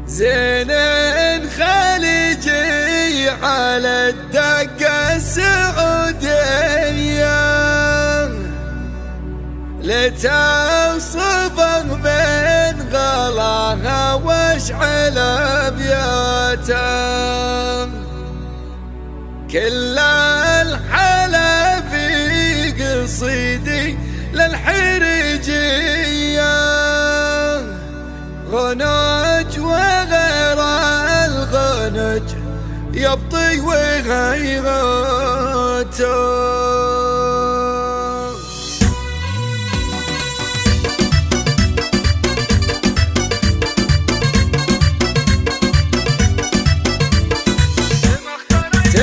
زين خليجي على الدقة السعودية، لتوصفه من غلاها واشعل ابياته، كل الحلا في قصيدي للحريجية، غنج وغير الغنج يبطي وغيرته.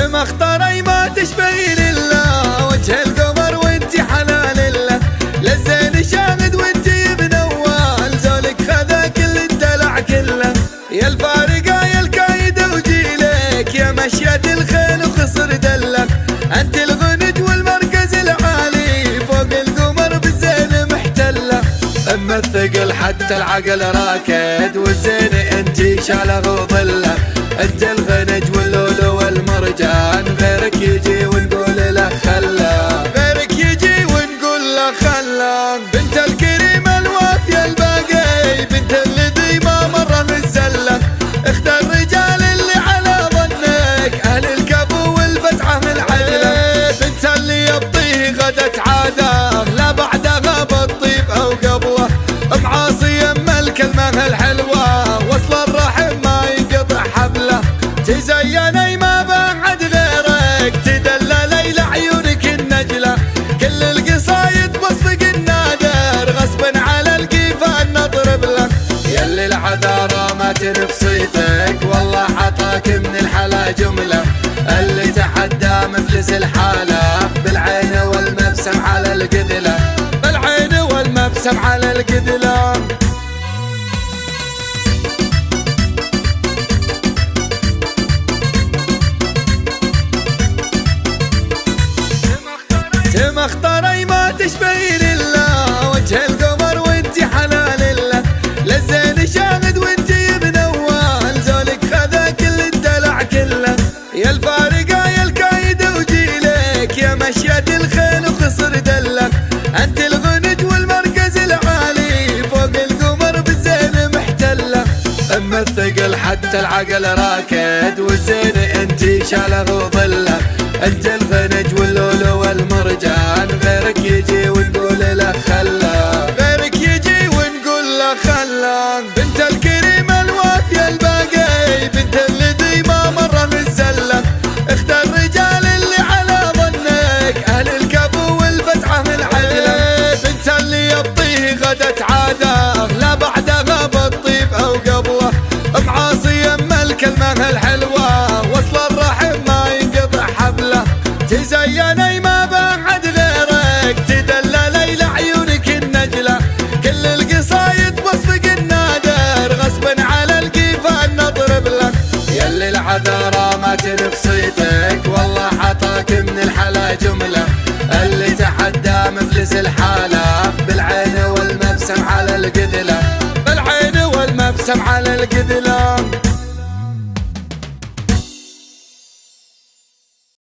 مختاري ما تشبهين الا وجه القمر وانتي حلال الا، للزين شاهد وانتي بنوال، زولك خذا كل الدلع كله، يا الفارقة يا الكايدة وجيلك، يا مشية الخيل وخصر دلك، انت الغنج والمركز العالي، فوق القمر بالزين محتله، اما الثقل حتى العقل راكد، والزين انتي شاله وظله، انت الغنج واللولو والمرجان، غيرك يجي ونقول له خلا، غيرك يجي ونقول له خلا، بنت الكريم الوافية الباقي، بنت الذي ما مره الزله، اخت الرجال اللي على ظنك، اهل الكفو والفتحة العدله، بنت اللي يبطيه غدت عاده، لا بعدها بالطيب او قبله، معاصي اما الكلمه الحلوه، وصل الرحم ما ينقطع حبله، تزيني ما بعد غيرك، تدللي لعيونك النجله، كل القصايد بصفق النادر، غصبا على القيفان نضرب لك، يلي العذارى ما تنبصيتك، والله عطاك من الحلا جمله، اللي تحدى مفلس الحاله، بالعين والمبسم على القذله، بالعين والمبسم على القذله. مختاري ما تشبهين الا وجه القمر وانتي حلال الا، للزين شاهد وانتي بنوال، زولك خذا كل الدلع كله، يا الفارقة يا الكايدة وجيلك، يا مشية الخيل وخصر دلك، انت الغنج والمركز العالي، فوق القمر بالزين محتله، اما الثقل حتى العقل راكد، والزين انتي شاله وظله، انت الغنج واللولو والمرجان، غيرك يجي ونقول له خلا، غيرك يجي ونقول له خلا، بنت الكريم الوافية الباقي، بنت الذي ما مره الزله، اخت الرجال اللي على ظنك، اهل الكفو والفتحة العدله، بنت اللي يبطيه غدت عاده، لا بعدها بالطيب او قبله، معاصي اما الكلمه الحلوه، وصل الرحم ما ينقطع حبله، تزيني ما بعد غيرك، تدللي لعيونك النجله، كل القصايد بصفق النادر، غصبا على القيفان نضرب لك، يلي العذارى ما تنبصيتك، والله عطاك من الحلا جمله، اللي تحدى مفلس الحاله، بالعين والمبسم على القذله، بالعين والمبسم على القذله.